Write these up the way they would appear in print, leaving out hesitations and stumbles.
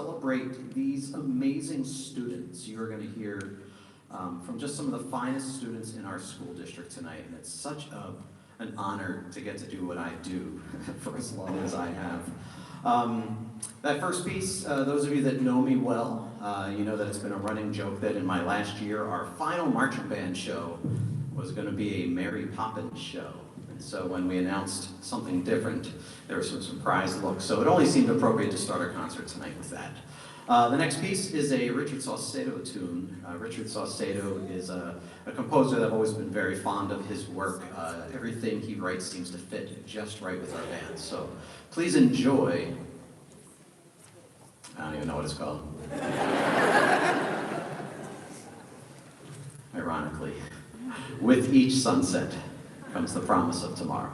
celebrate these amazing students. You are going to hear from just some of the finest students in our school district tonight, and it's such an honor to get to do what I do for as long as I have. That first piece, those of you that know me well, you know that it's been a running joke that in my last year, our final marching band show was going to be a Mary Poppins show. And so when we announced something different, there were some surprise looks. So it only seemed appropriate to start our concert tonight with that. The next piece is a Richard Saucedo tune. Richard Saucedo is a composer that I've always been very fond of his work. Everything he writes seems to fit just right with our band. So please enjoy. I don't even know what it's called. Ironically, with each sunset comes the promise of tomorrow.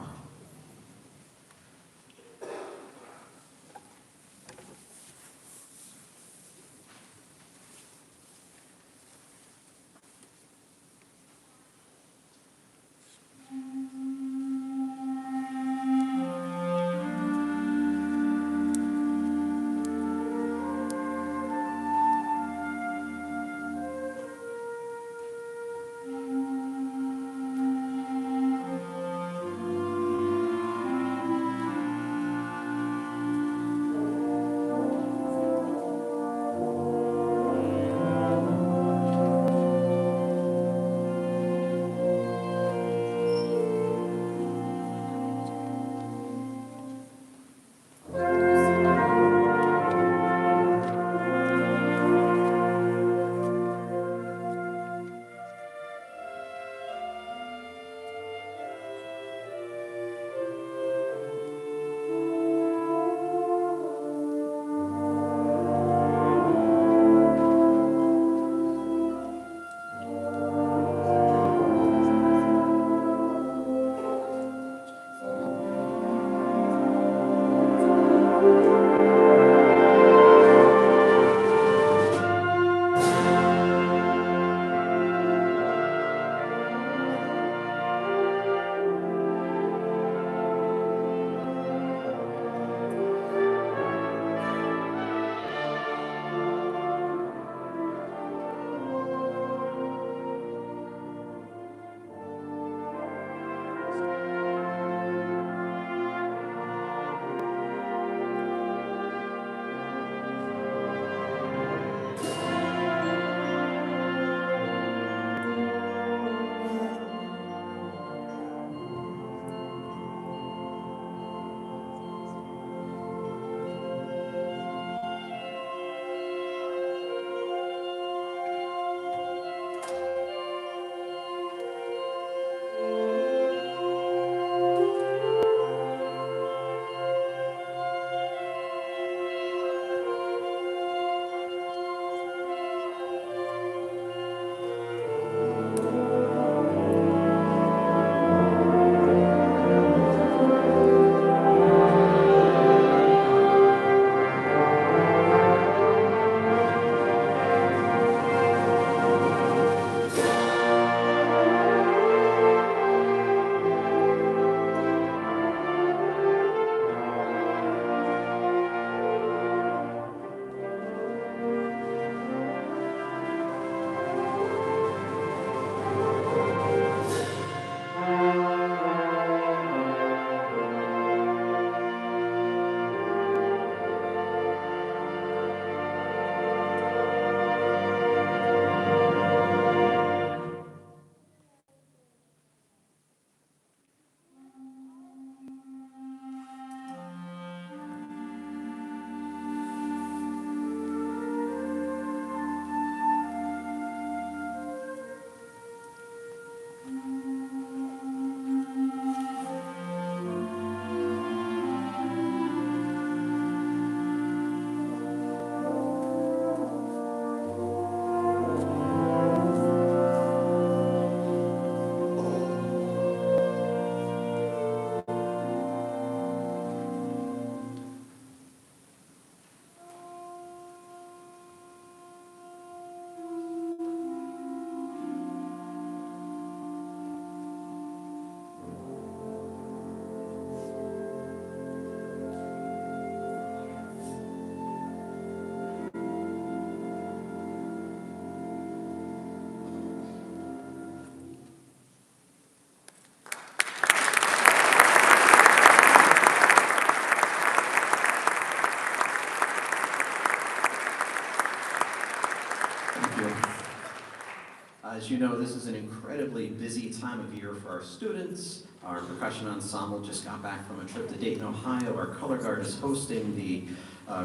As you know, this is an incredibly busy time of year for our students. Our percussion ensemble just got back from a trip to Dayton, Ohio. Our color guard is hosting the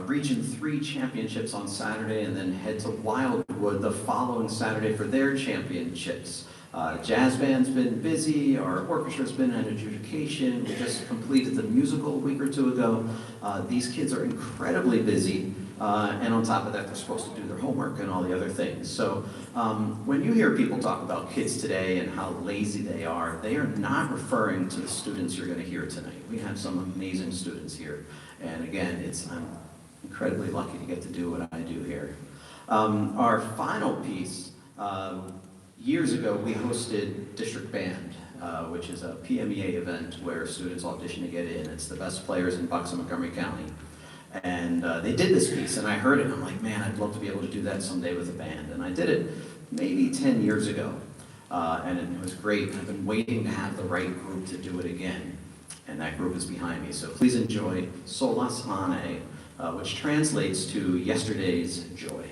Region 3 championships on Saturday and then head to Wildwood the following Saturday for their championships. Jazz band's been busy, our orchestra's been on adjudication, we just completed the musical a week or two ago. These kids are incredibly busy, and on top of that, they're supposed to do their homework and all the other things. So when you hear people talk about kids today and how lazy they are not referring to the students you're going to hear tonight. We have some amazing students here, and again, I'm incredibly lucky to get to do what I do here. Our final piece, years ago, we hosted District Band, which is a PMEA event where students audition to get in. It's the best players in Bucks and Montgomery County. And they did this piece, and I heard it, and I'm like, man, I'd love to be able to do that someday with a band. And I did it maybe 10 years ago, and it was great. I've been waiting to have the right group to do it again, and that group is behind me. So please enjoy Solas Mane, which translates to Yesterday's Joy.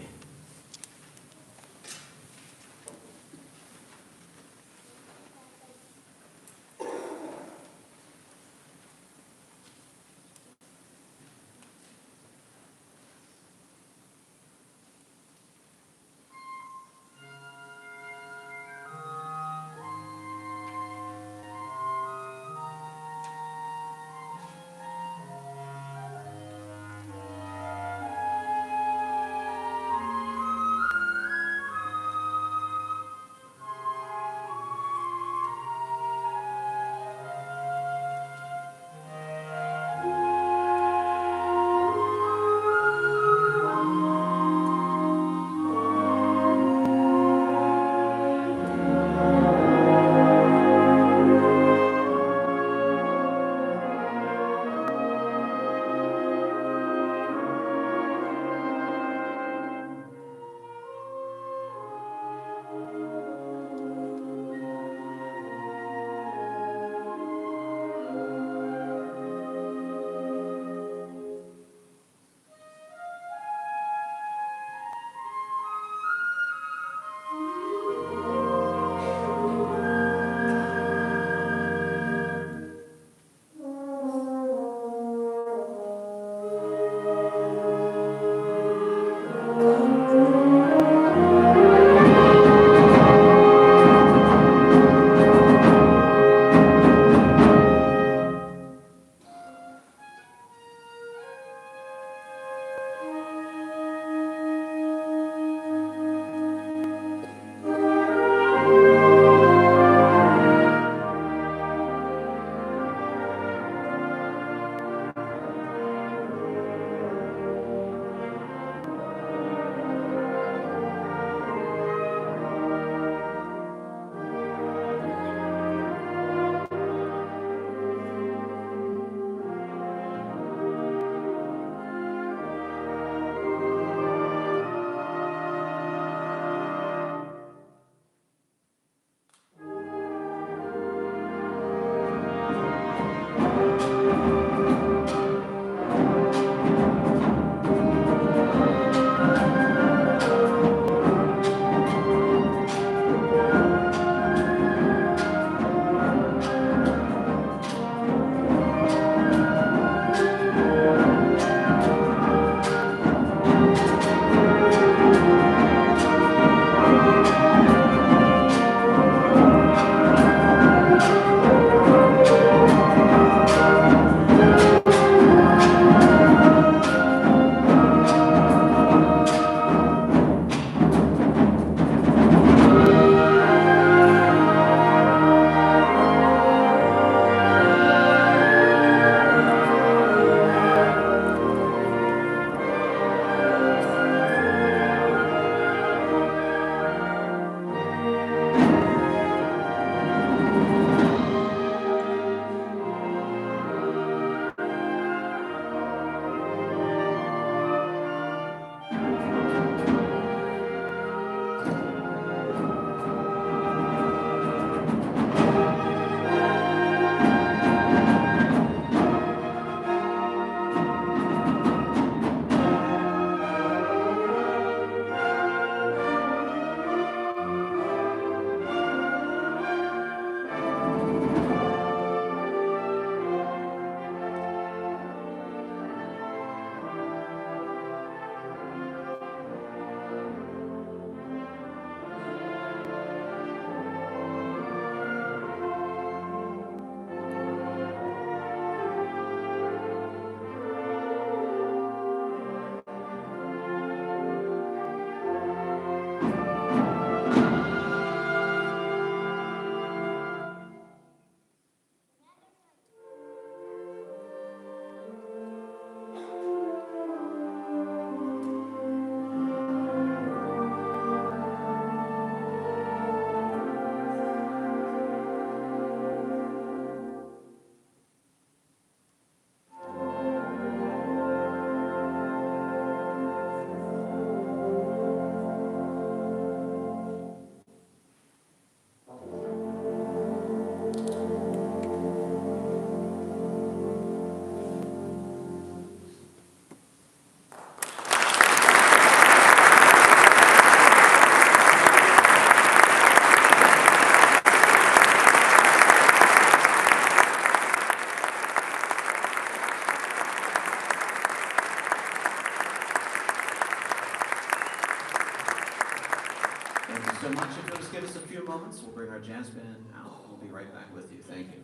Thank you so much. If you'll just give us a few moments, we'll bring our jazz band out. We'll be right back with you. Thank you.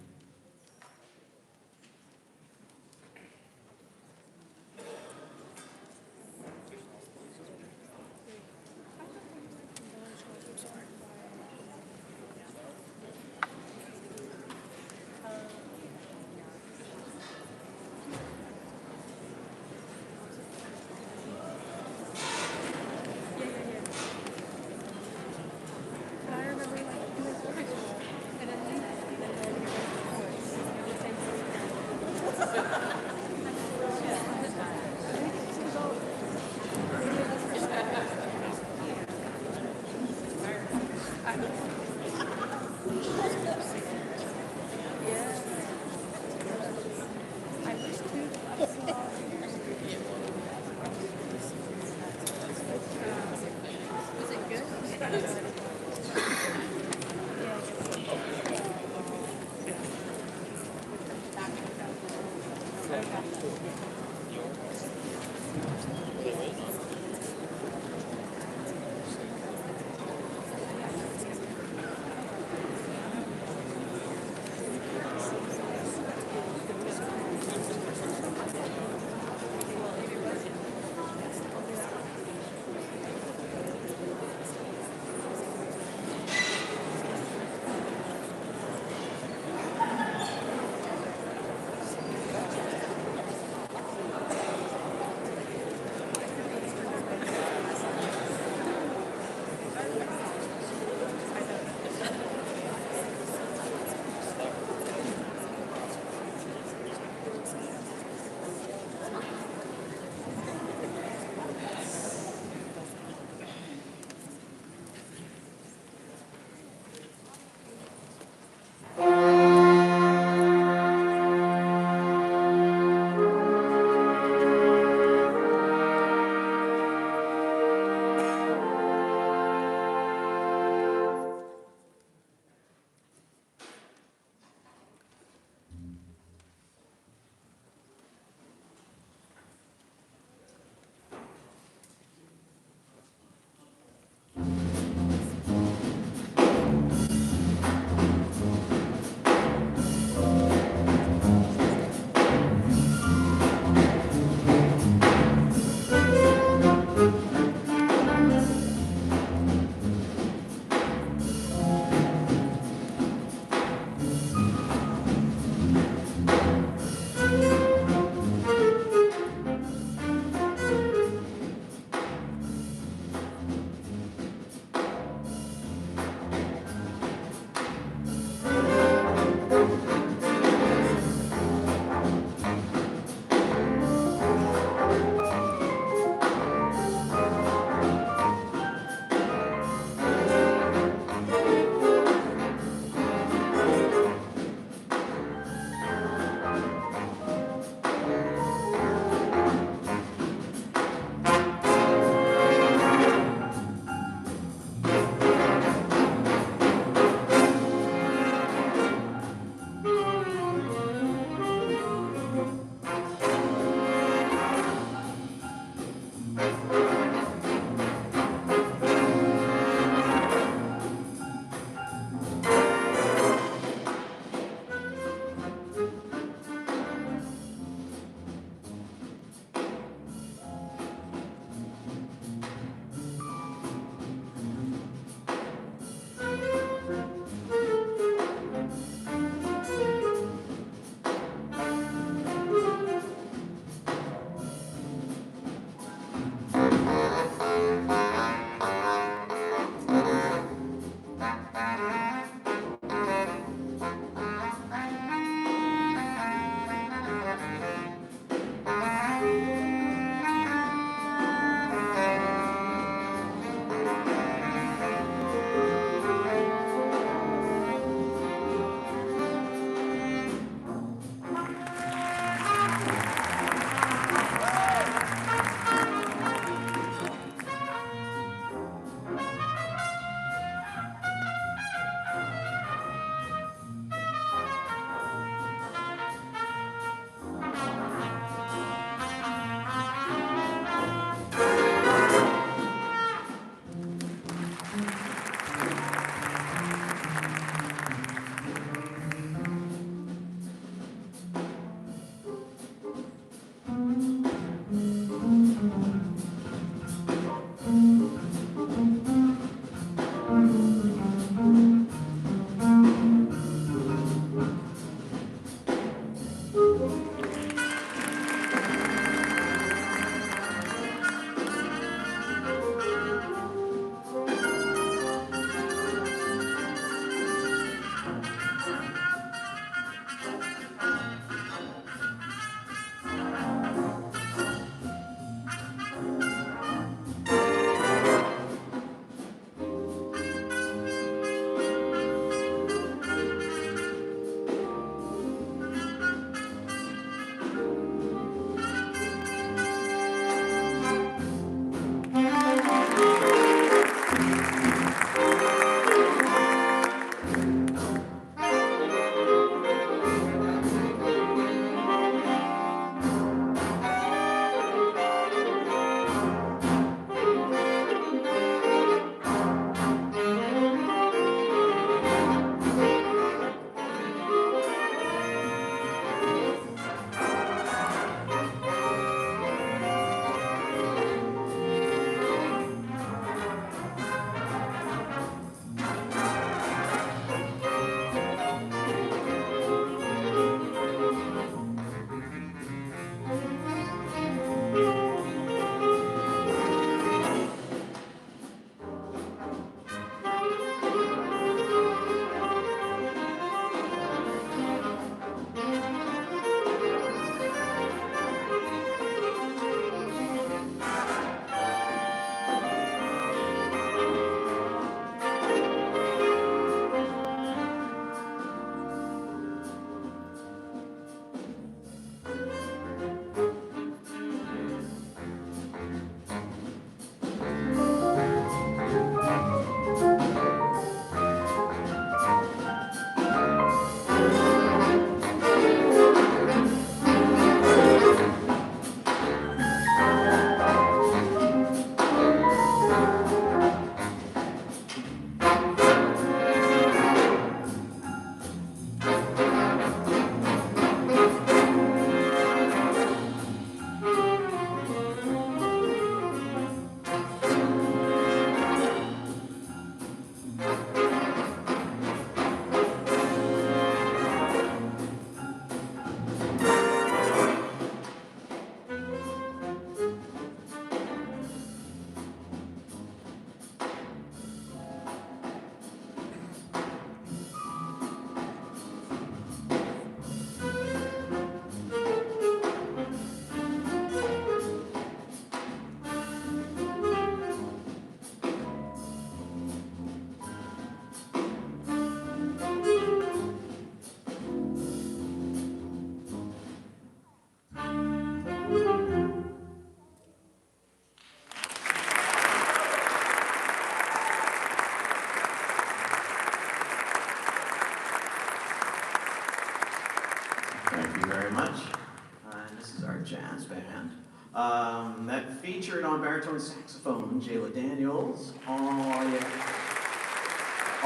featured on baritone saxophone, Jayla Daniels. Oh, yeah.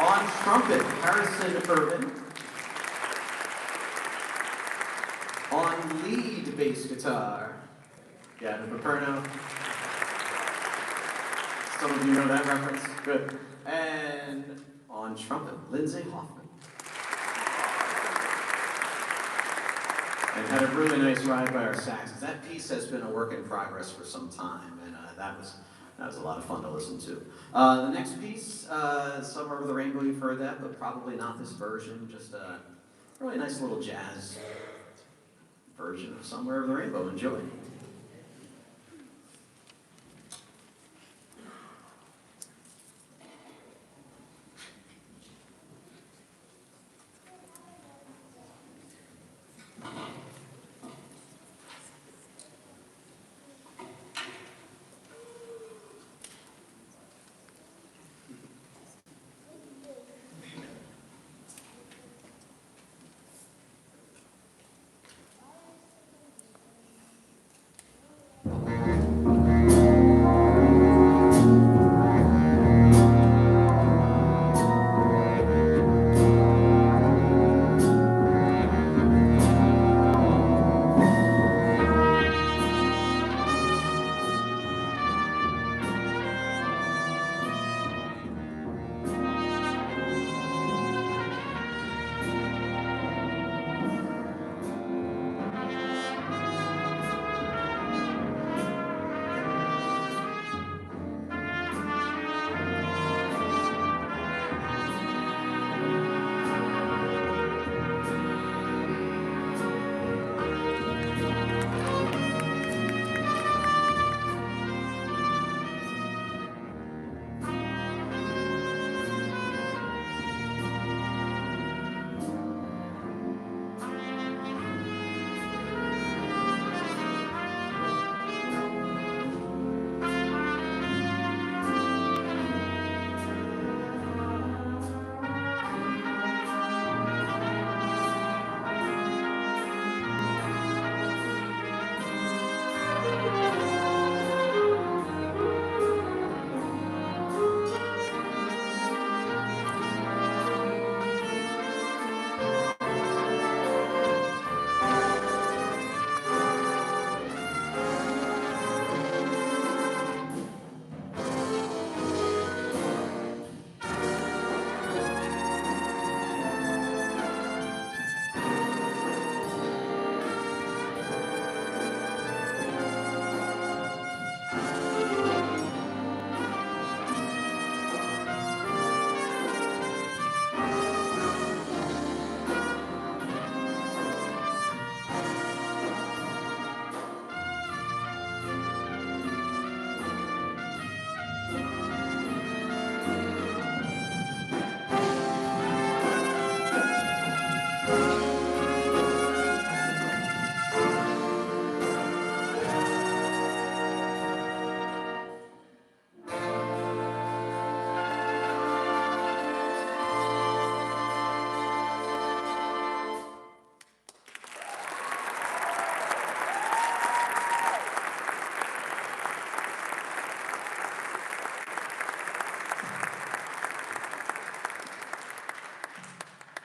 On trumpet, Harrison Irvin. On lead bass guitar, Gavin Paperno. Some of you know that reference. Good. And on trumpet, Lindsay Hoffman. And had a really nice ride by our saxes. That piece has been a work in progress for some time, and that was a lot of fun to listen to. The next piece, Summer Over the Rainbow, you've heard that, but probably not this version. Just a really nice little jazz version of Somewhere Over the Rainbow. Enjoy.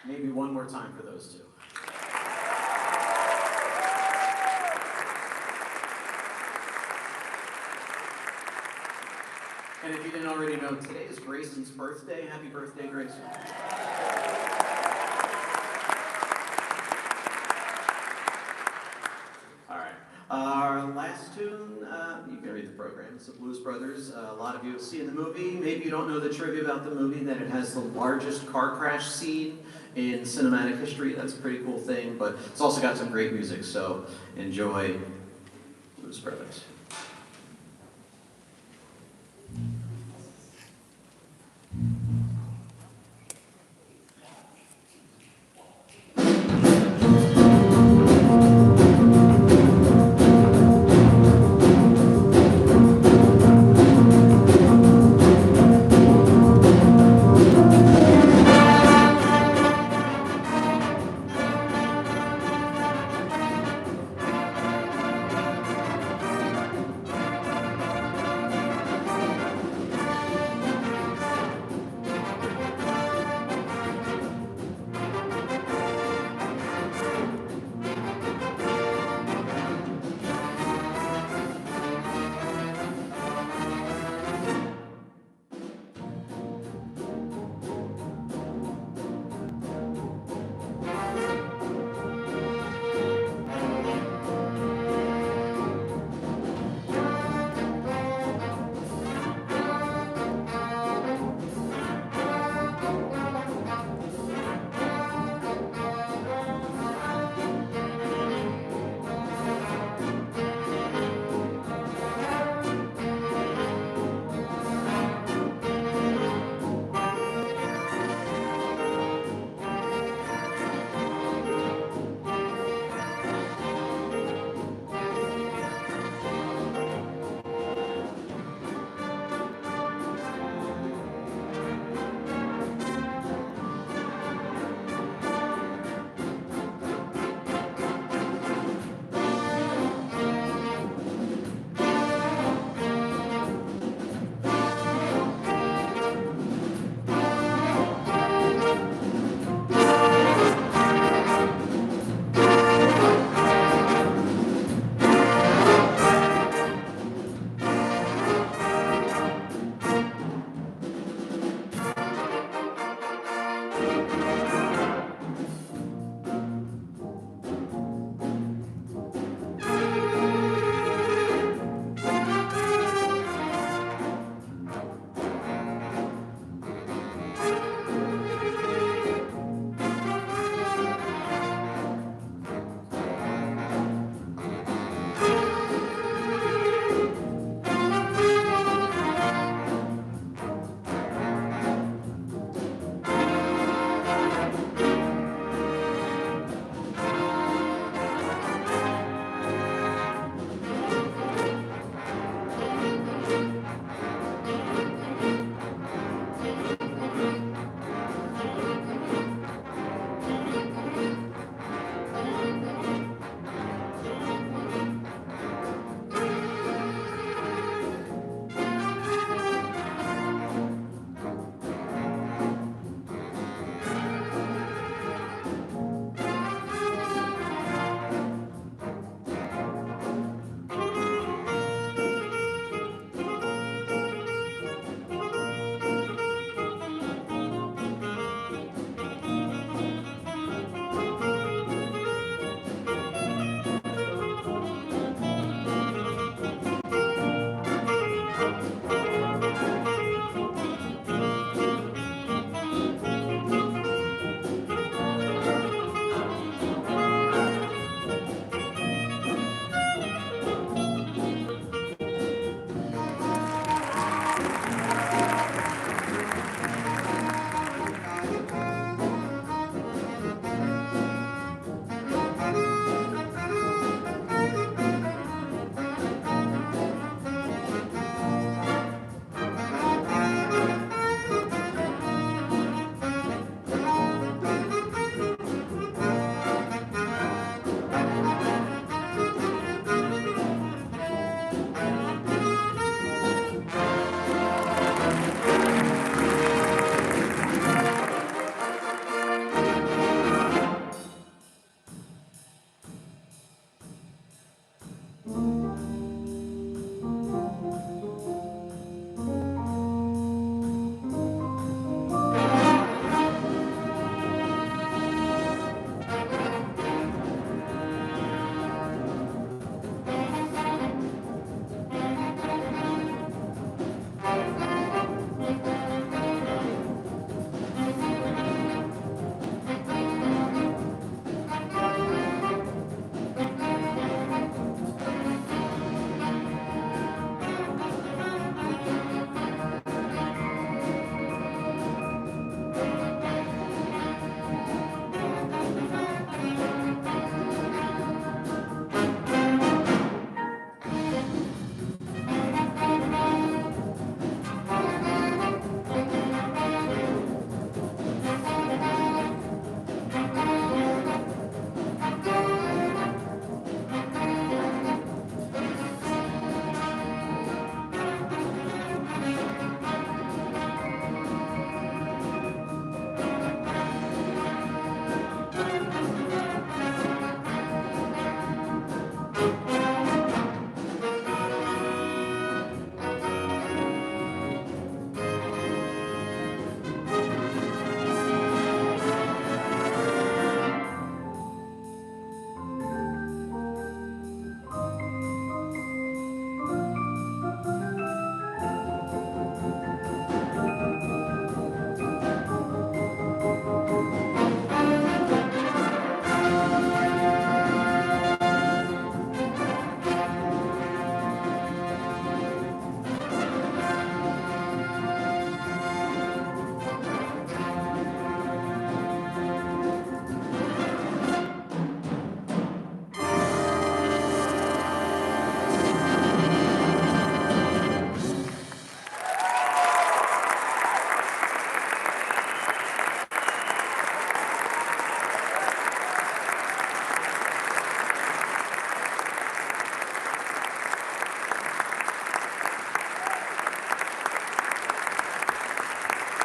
Maybe one more time for those two. And if you didn't already know, today is Grayson's birthday. Happy birthday, Grayson. All right. Our last tune, you can read the program. It's the Blues Brothers. A lot of you have seen the movie. Maybe you don't know the trivia about the movie, that it has the largest car crash scene in cinematic history. That's a pretty cool thing, but it's also got some great music, so enjoy Blues Brothers.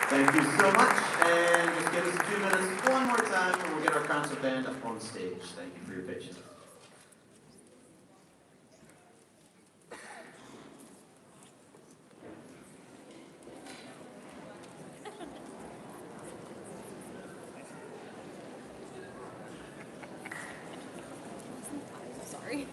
Thank you so much. And just give us a few minutes, one more time, and we'll get our concert band up on stage. Thank you for your patience. Sorry.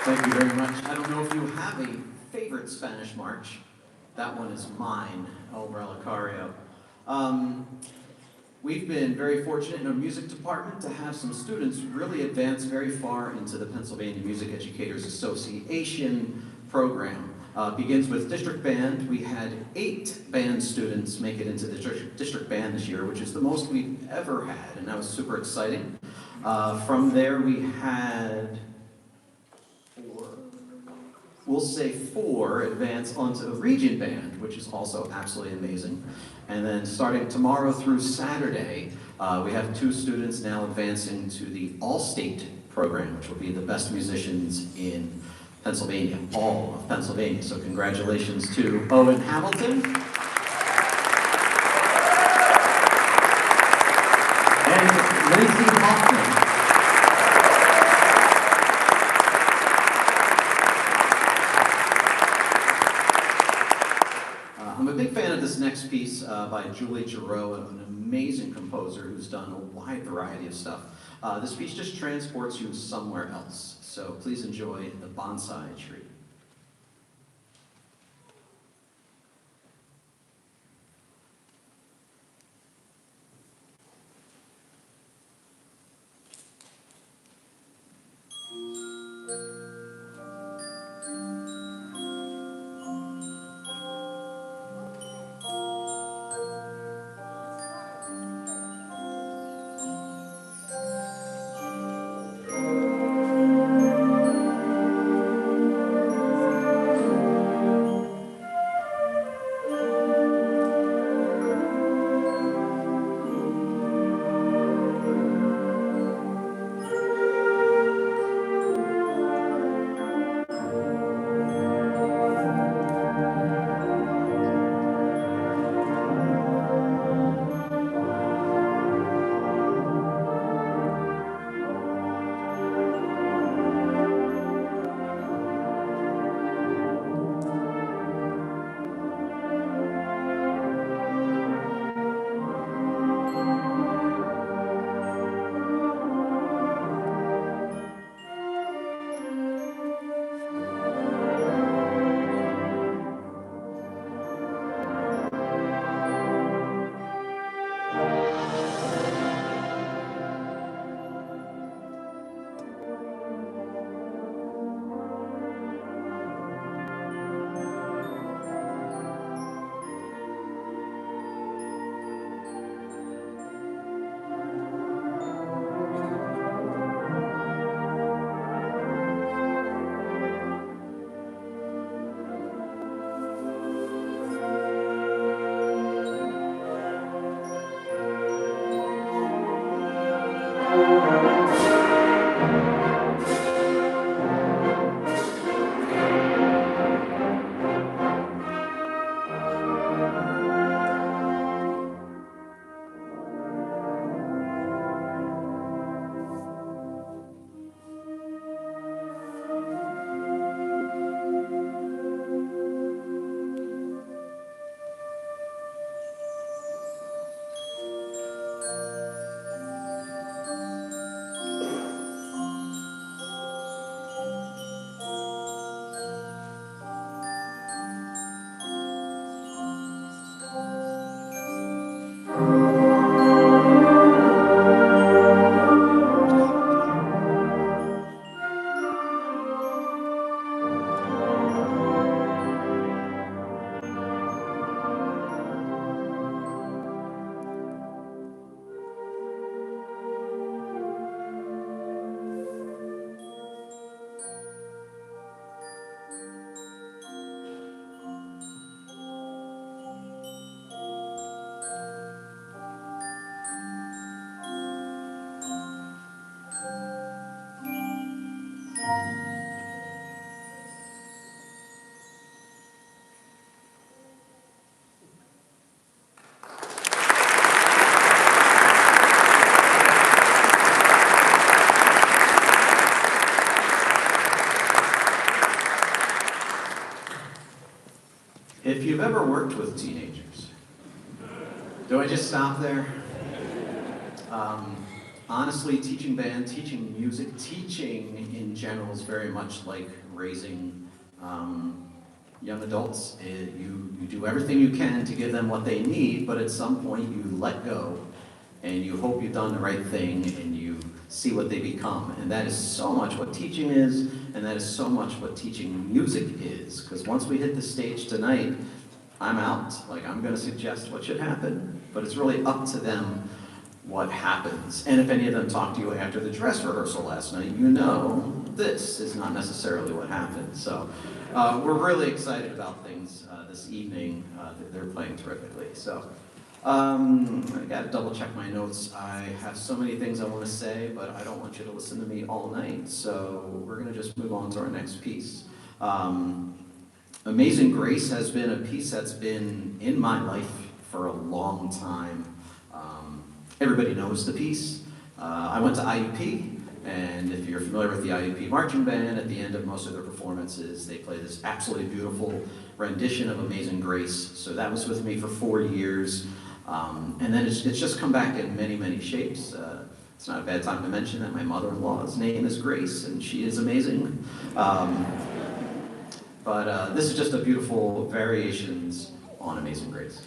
Thank you very much. I don't know if you have a favorite Spanish march. That one is mine, El Relicario. We've been very fortunate in our music department to have some students really advance very far into the Pennsylvania Music Educators Association program. Begins with district band. We had 8 band students make it into the district band this year, which is the most we've ever had, and that was super exciting. From there we had 4 advance onto the region band, which is also absolutely amazing. And then starting tomorrow through Saturday, we have 2 students now advancing to the All-State program, which will be the best musicians in Pennsylvania, all of Pennsylvania. So congratulations to Owen Hamilton. And Lindsay Hoffman. I'm a big fan of this next piece by Julie Giroux, an amazing composer who's done a wide variety of stuff. This piece just transports you somewhere else. So please enjoy The Bonsai Tree. If you've ever worked with teenagers, do I just stop there? honestly, teaching band, teaching music, teaching in general is very much like raising young adults. You do everything you can to give them what they need, but at some point you let go and you hope you've done the right thing and you see what they become. And that is so much what teaching is, and that is so much what teaching music is. Because once we hit the stage tonight, I'm out. Like, I'm going to suggest what should happen, but it's really up to them what happens. And if any of them talk to you after the dress rehearsal last night, you know this is not necessarily what happened. So we're really excited about things this evening. They're playing terrifically. So I got to double check my notes. I have so many things I want to say, but I don't want you to listen to me all night. So we're going to just move on to our next piece. Amazing Grace has been a piece that's been in my life for a long time. Everybody knows the piece. I went to IUP, and if you're familiar with the IUP marching band, at the end of most of their performances, they play this absolutely beautiful rendition of Amazing Grace. So that was with me for 4 years. And then it's just come back in many, many shapes. It's not a bad time to mention that my mother-in-law's name is Grace, and she is amazing. But this is just a beautiful variations on Amazing Grace.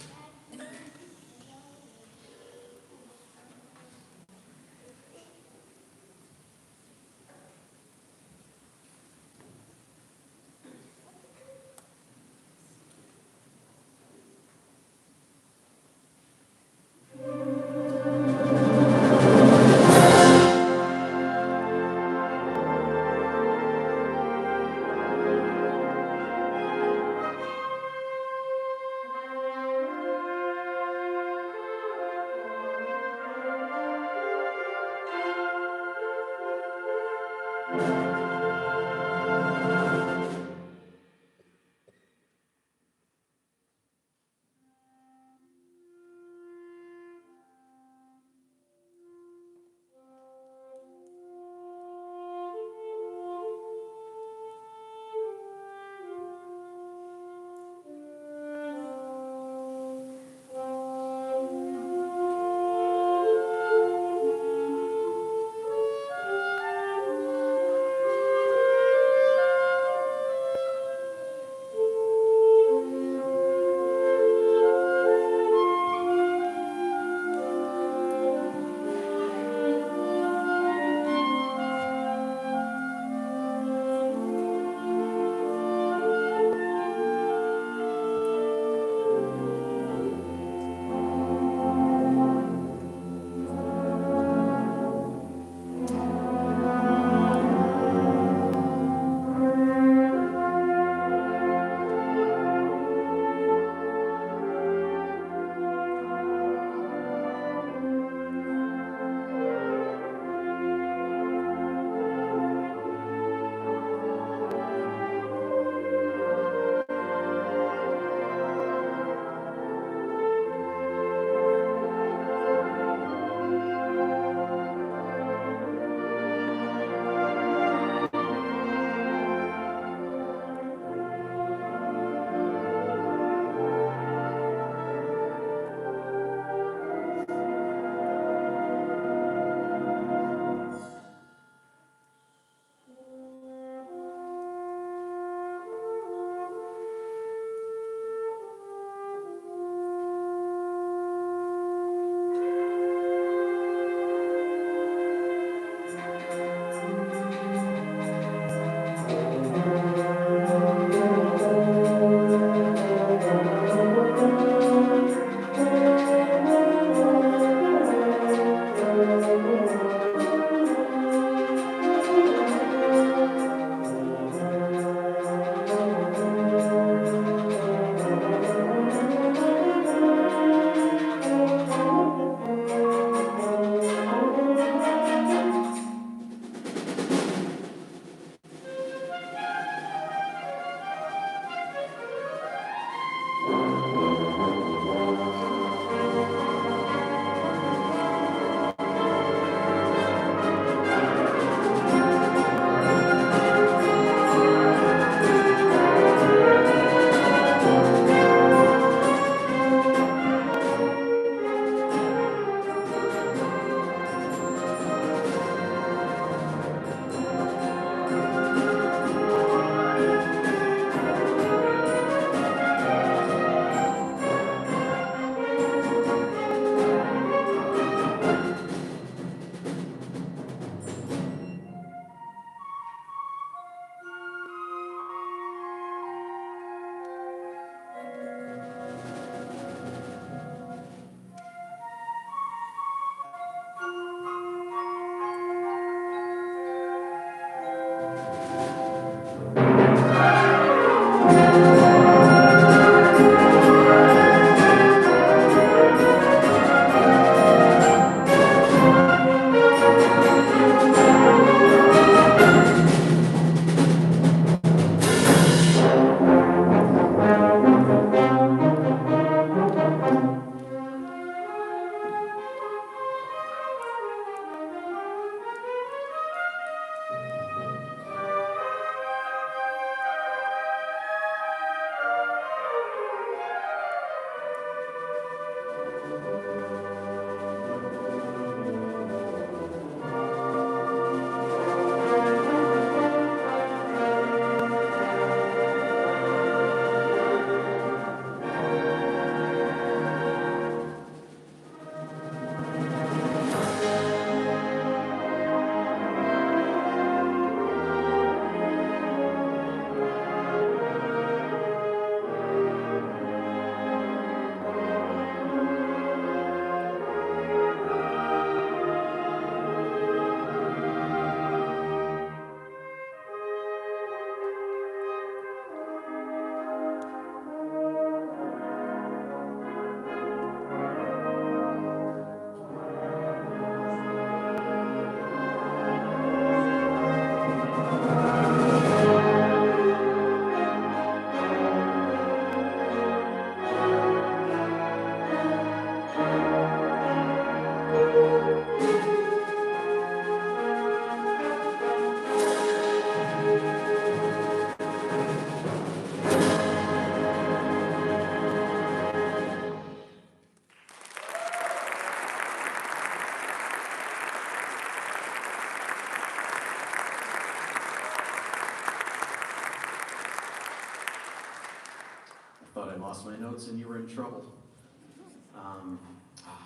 notes and you were in trouble.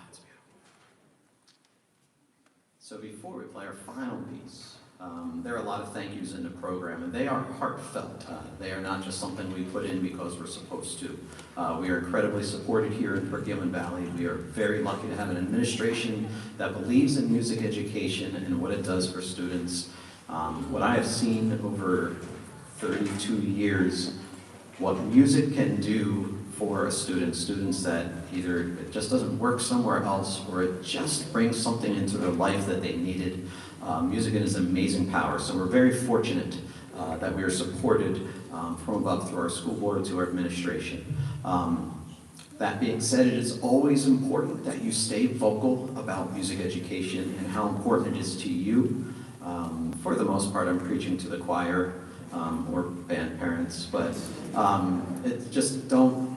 It's beautiful. So before we play our final piece, there are a lot of thank yous in the program, and they are heartfelt. They are not just something we put in because we're supposed to. We are incredibly supported here in Perkiomen Valley. We are very lucky to have an administration that believes in music education and what it does for students. What I have seen over 32 years, what music can do for a students that either it just doesn't work somewhere else or it just brings something into their life that they needed. Music is an amazing power, so we're very fortunate that we are supported from above through our school board to our administration. That being said, it is always important that you stay vocal about music education and how important it is to you. For the most part, I'm preaching to the choir or band parents, but it just don't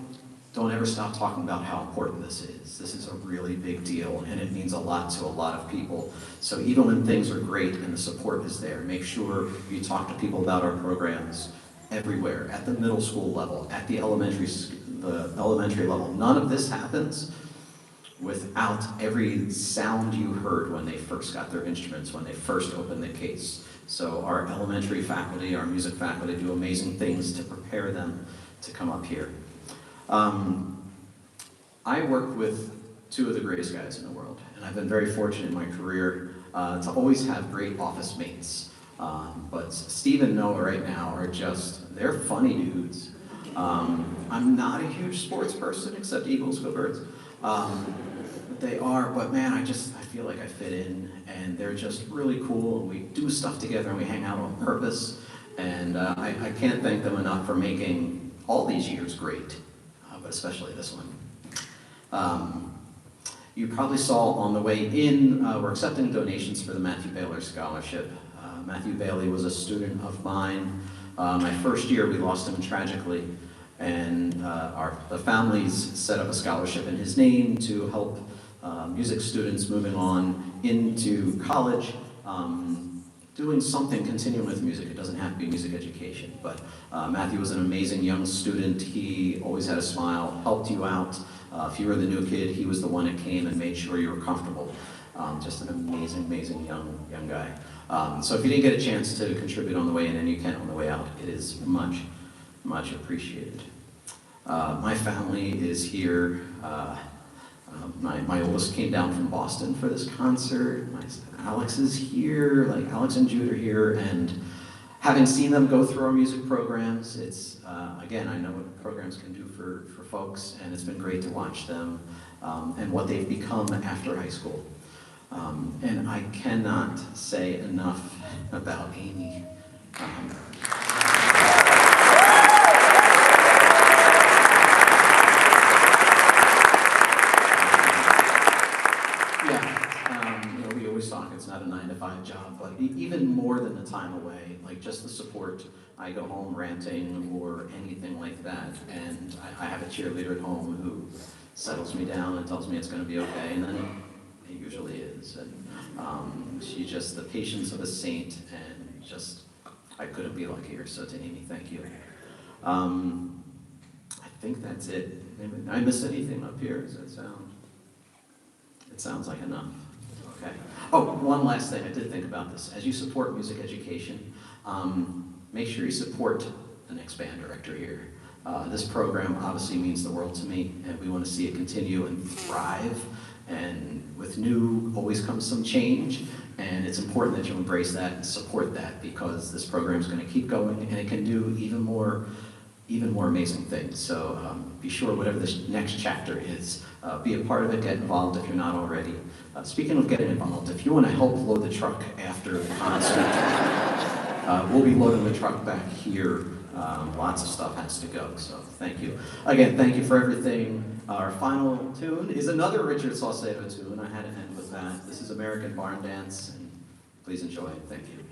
ever stop talking about how important this is. This is a really big deal, and it means a lot to a lot of people. So even when things are great and the support is there, make sure you talk to people about our programs everywhere, at the middle school level, at the elementary level. None of this happens without every sound you heard when they first got their instruments, when they first opened the case. So our elementary faculty, our music faculty do amazing things to prepare them to come up here. I work with two of the greatest guys in the world, and I've been very fortunate in my career to always have great office mates. But Steve and Noah right now are they're funny dudes. I'm not a huge sports person, except Eagles, go Birds. They are, but man, I feel like I fit in, and they're just really cool, and we do stuff together, and we hang out on purpose, and I can't thank them enough for making all these years great, but especially this one. You probably saw on the way in, we're accepting donations for the Matthew Baylor Scholarship. Matthew Bailey was a student of mine. My first year, we lost him tragically, and the families set up a scholarship in his name to help music students moving on into college, doing something, continuing with music. It doesn't have to be music education, but Matthew was an amazing young student. He always had a smile, helped you out. If you were the new kid, he was the one that came and made sure you were comfortable. Just an amazing, amazing young guy. So if you didn't get a chance to contribute on the way in, and you can on the way out, it is much, much appreciated. My family is here. My oldest came down from Boston for this concert. Alex is here, Alex and Jude are here, and having seen them go through our music programs, it's, again, I know what programs can do for folks, and it's been great to watch them and what they've become after high school. And I cannot say enough about Amy. We always talk, it's not a 9-to-5 job, but even more than the time away, just the support. I go home ranting or anything like that, and I have a cheerleader at home who settles me down and tells me it's going to be okay, and then it usually is. And she's just the patience of a saint, and I couldn't be luckier. So to Amy, thank you. I think that's it. Did I miss anything up here? Does that sound? It sounds like enough. Okay. Oh, one last thing. I did think about this. As you support music education, make sure you support the next band director here. This program obviously means the world to me, and we want to see it continue and thrive. And with new always comes some change, and it's important that you embrace that and support that, because this program is going to keep going, and it can do even more amazing things. So be sure whatever this next chapter is, be a part of it, get involved if you're not already. Speaking of getting involved, if you want to help load the truck after the concert, we'll be loading the truck back here. Lots of stuff has to go, so thank you. Again, thank you for everything. Our final tune is another Richard Saucedo tune. I had to end with that. This is American Barn Dance, and please enjoy it. Thank you.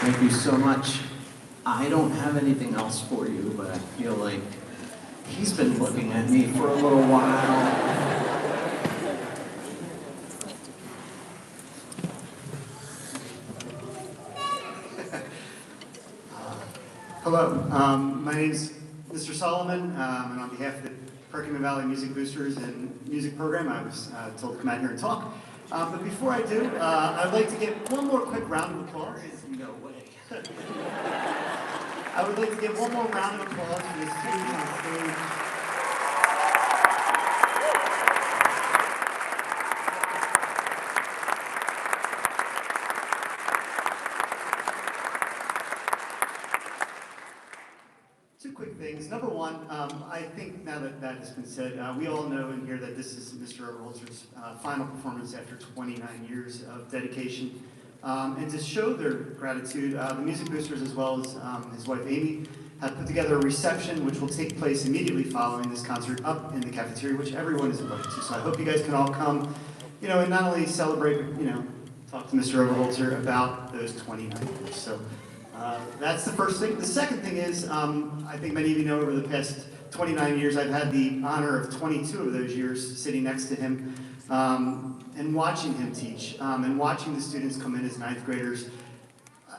Thank you so much. I don't have anything else for you, but I feel like he's been looking at me for a little while. Hello, my name is Mr. Solomon, and on behalf of the Perkins Valley Music Boosters and Music Program, I was told to come out here and talk. But before I do, I'd like to get one more quick round of applause. No way. I would like to give one more round of applause for the students on stage. Number one, I think now that that has been said, we all know in here that this is Mr. Overholzer's final performance after 29 years of dedication. And to show their gratitude, the Music Boosters, as well as his wife Amy, have put together a reception which will take place immediately following this concert up in the cafeteria, which everyone is invited to. So I hope you guys can all come, and not only celebrate, but, talk to Mr. Overholzer about those 29 years. So that's the first thing. The second thing is, I think many of you know over the past 29 years, I've had the honor of 22 of those years sitting next to him and watching him teach and watching the students come in as ninth graders,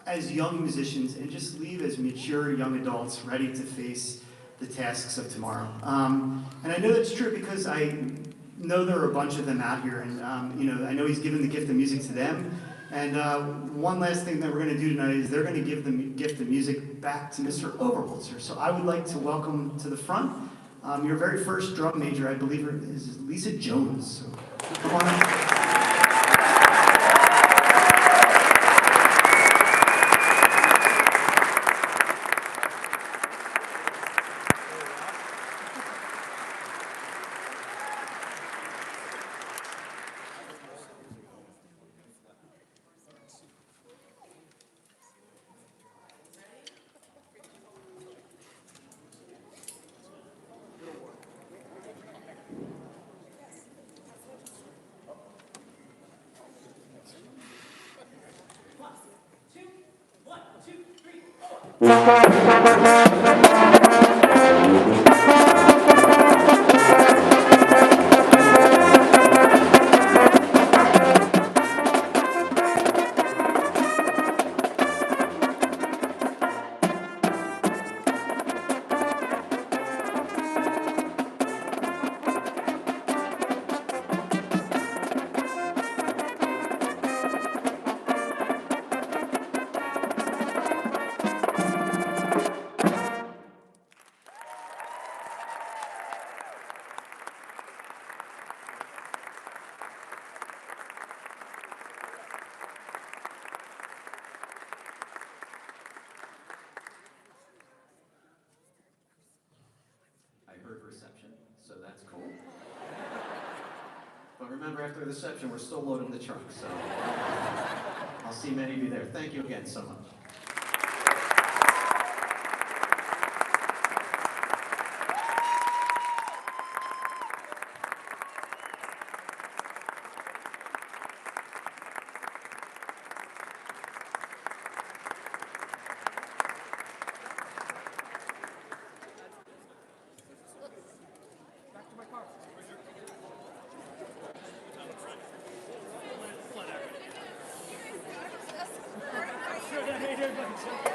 as young musicians, and just leave as mature young adults ready to face the tasks of tomorrow. And I know that's true because I know there are a bunch of them out here, and I know he's given the gift of music to them. And one last thing that we're going to do tonight is they're going to give the gift of music back to Mr. Overholzer. So I would like to welcome to the front your very first drum major, I believe, is Lisa Jones. So come on up. Reception, so that's cool. But remember, after the reception, we're still loading the truck, so I'll see many of you there. Thank you again so much. Sure, that made everybody jump.